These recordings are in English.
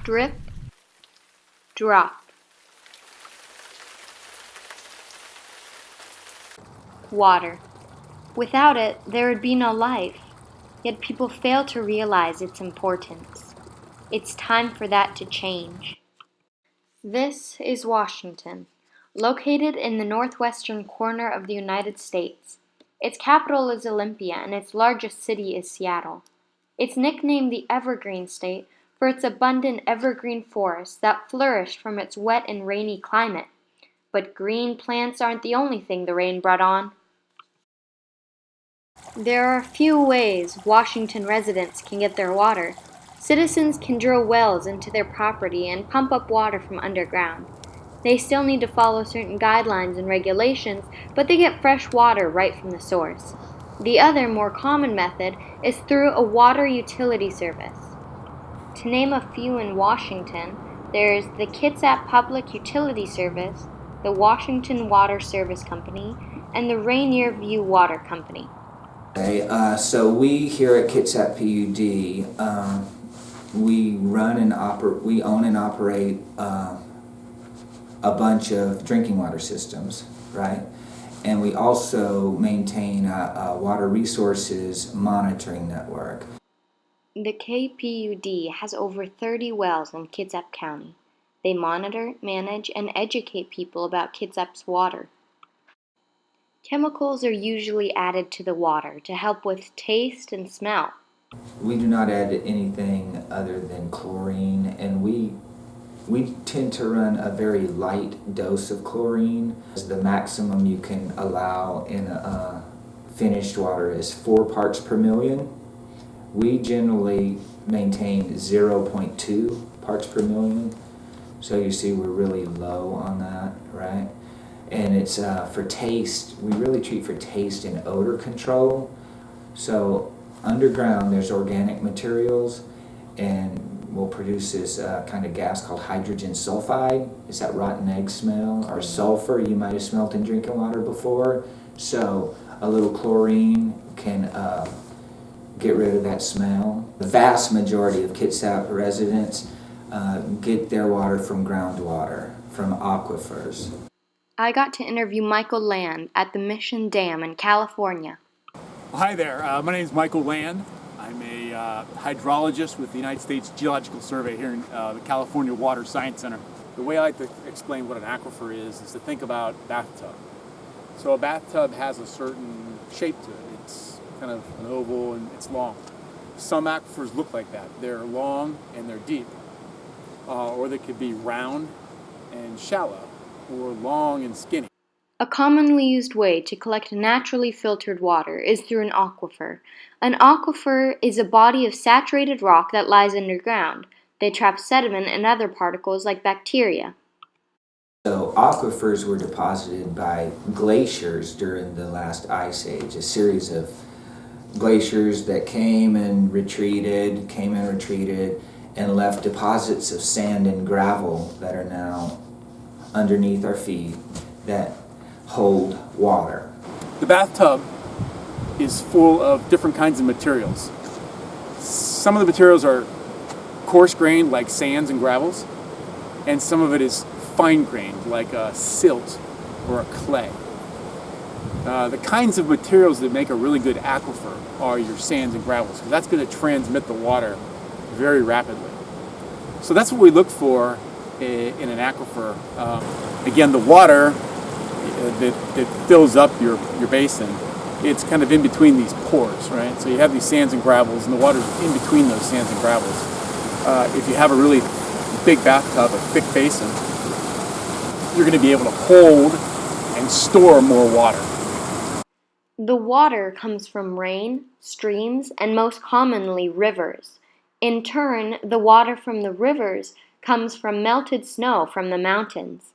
Drip, drop. Water. Without it, there would be no life. Yet people fail to realize its importance. It's time for that to change. This is Washington, located in the northwestern corner of the United States. Its capital is Olympia, and its largest city is Seattle. It's nicknamed the Evergreen State for its abundant evergreen forests that flourish from its wet and rainy climate. But green plants aren't the only thing the rain brought on. There are a few ways Washington residents can get their water. Citizens can drill wells into their property and pump up water from underground. They still need to follow certain guidelines and regulations, but they get fresh water right from the source. The other, more common method is through a water utility service. To name a few in Washington, there's the Kitsap Public Utility Service, the Washington Water Service Company, and the Rainier View Water Company. Okay, so we here at Kitsap PUD, we own and operate a bunch of drinking water systems, right? And we also maintain a water resources monitoring network. The KPUD has over 30 wells in Kitsap County. They monitor, manage, and educate people about Kitsap's water. Chemicals are usually added to the water to help with taste and smell. We do not add anything other than chlorine, and we tend to run a very light dose of chlorine. The maximum you can allow in a finished water is 4 parts per million. We generally maintain 0.2 parts per million. So you see we're really low on that, right? And it's for taste, we really treat for taste and odor control. So underground there's organic materials, and we'll produce this kind of gas called hydrogen sulfide. It's that rotten egg smell, or sulfur you might have smelled in drinking water before. So a little chlorine can get rid of that smell. The vast majority of Kitsap residents get their water from groundwater, from aquifers. I got to interview Michael Land at the Mission Dam in California. Hi there, my name is Michael Land. I'm a hydrologist with the United States Geological Survey here in the California Water Science Center. The way I like to explain what an aquifer is to think about a bathtub. So a bathtub has a certain shape to it. It's kind of an oval and it's long. Some aquifers look like that. They're long and they're deep. Or they could be round and shallow, or long and skinny. A commonly used way to collect naturally filtered water is through an aquifer. An aquifer is a body of saturated rock that lies underground. They trap sediment and other particles like bacteria. So aquifers were deposited by glaciers during the last ice age, a series of glaciers that came and retreated, and left deposits of sand and gravel that are now underneath our feet that hold water. The bathtub is full of different kinds of materials. Some of the materials are coarse-grained, like sands and gravels, and some of it is fine-grained, like a silt or a clay. The kinds of materials that make a really good aquifer are your sands and gravels, because that's going to transmit the water very rapidly. So that's what we look for in an aquifer. Again, the water that fills up your basin, it's kind of in between these pores, right? So you have these sands and gravels, and the water's in between those sands and gravels. If you have a really big bathtub, a thick basin, you're going to be able to hold and store more water. The water comes from rain, streams, and most commonly rivers. In turn, the water from the rivers comes from melted snow from the mountains.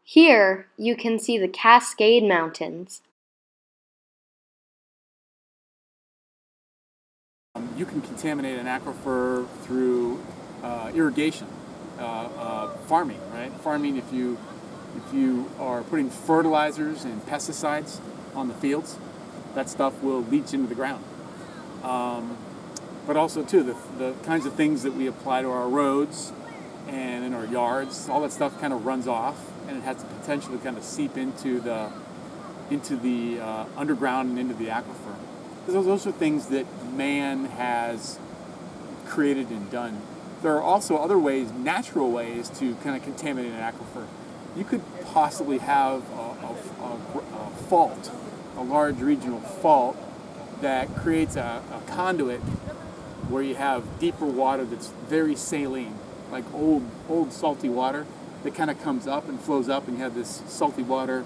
Here, you can see the Cascade Mountains. You can contaminate an aquifer through irrigation, farming, right? Farming, if you are putting fertilizers and pesticides on the fields, that stuff will leach into the ground. but also too the kinds of things that we apply to our roads and in our yards. All that stuff kind of runs off, and it has the potential to kind of seep into the underground and into the aquifer. Those are things that man has created and done. There are also other ways, natural ways, to kind of contaminate an aquifer. You could possibly have a fault, a large regional fault that creates a conduit where you have deeper water that's very saline, like old salty water that kind of comes up and flows up, and you have this salty water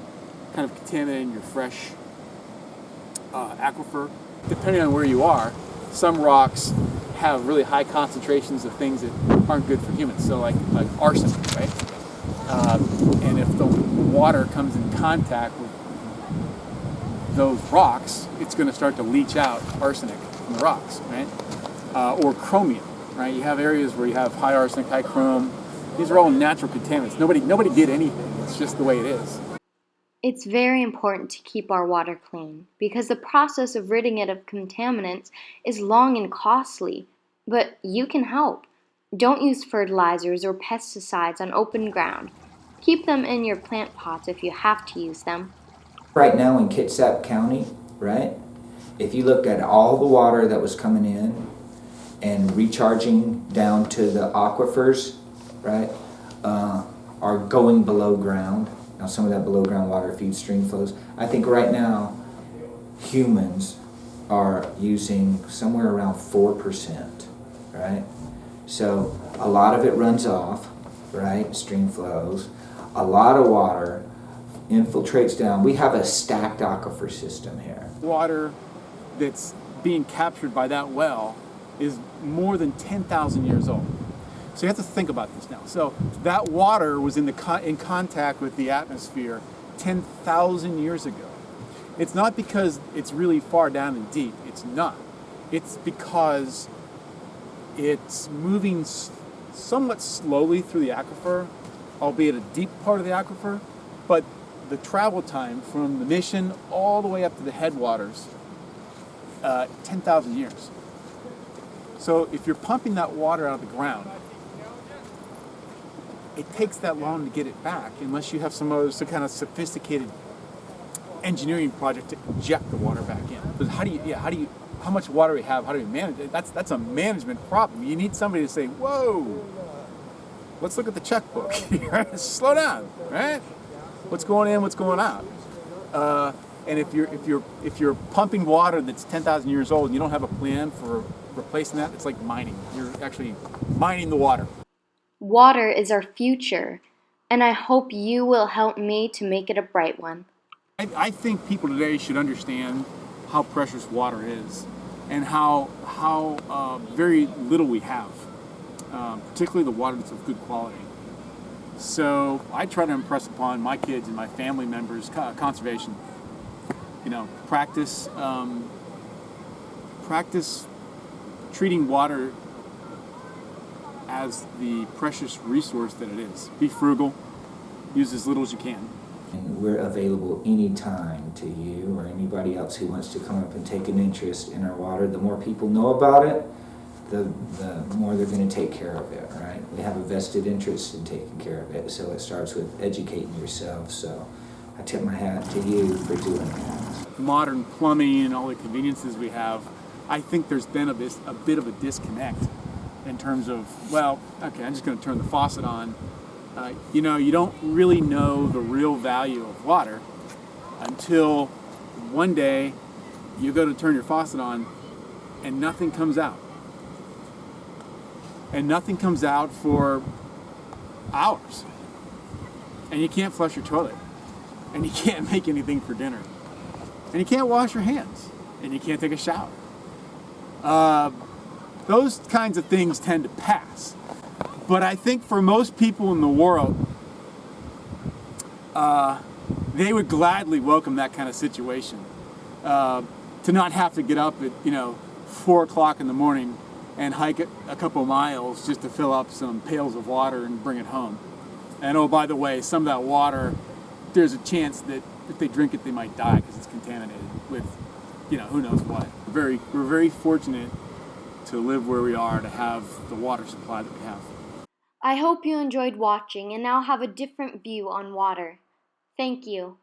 kind of contaminating your fresh aquifer. Depending on where you are, some rocks have really high concentrations of things that aren't good for humans, so like arsenic, right? And if the water comes in contact with those rocks, it's going to start to leach out arsenic from the rocks, right? Or chromium, right? You have areas where you have high arsenic, high chrome. These are all natural contaminants. Nobody did anything. It's just the way it is. It's very important to keep our water clean because the process of ridding it of contaminants is long and costly, but you can help. Don't use fertilizers or pesticides on open ground. Keep them in your plant pots if you have to use them. Right now in Kitsap County, right, if you looked at all the water that was coming in and recharging down to the aquifers, right, are going below ground. Now some of that below ground water feeds stream flows. I think right now humans are using somewhere around 4%, right? So a lot of it runs off, right, stream flows. A lot of water infiltrates down. We have a stacked aquifer system here. Water that's being captured by that well is more than 10,000 years old. So you have to think about this now. So that water was in contact with the atmosphere 10,000 years ago. It's not because it's really far down and deep. It's not. It's because it's moving somewhat slowly through the aquifer, albeit a deep part of the aquifer, but the travel time from the mission all the way up to the headwaters, 10,000 years. So if you're pumping that water out of the ground, it takes that long to get it back unless you have some kind of sophisticated engineering project to inject the water back in. But how much water we have, how do we manage it? That's a management problem. You need somebody to say, whoa, let's look at the checkbook. Slow down, right? What's going in, what's going out? And if you're pumping water that's 10,000 years old and you don't have a plan for replacing that, it's like mining. You're actually mining the water. Water is our future, and I hope you will help me to make it a bright one. I think people today should understand how precious water is and how very little we have, particularly the water that's of good quality. So I try to impress upon my kids and my family members conservation. Practice treating water as the precious resource that it is. Be frugal, use as little as you can. And we're available anytime to you or anybody else who wants to come up and take an interest in our water. The more people know about it, the more they're going to take care of it, right? We have a vested interest in taking care of it, so it starts with educating yourself. So I tip my hat to you for doing that. Modern plumbing and all the conveniences we have, I think there's been a bit of a disconnect in terms of, well, okay, I'm just going to turn the faucet on. You don't really know the real value of water until one day you go to turn your faucet on and nothing comes out. And nothing comes out for hours. And you can't flush your toilet. And you can't make anything for dinner. And you can't wash your hands. And you can't take a shower. Those kinds of things tend to pass. But I think for most people in the world, they would gladly welcome that kind of situation. To not have to get up at 4 o'clock in the morning and hike a couple miles just to fill up some pails of water and bring it home. And oh, by the way, some of that water, there's a chance that if they drink it, they might die because it's contaminated with, who knows what. We're very fortunate to live where we are, to have the water supply that we have. I hope you enjoyed watching and now have a different view on water. Thank you.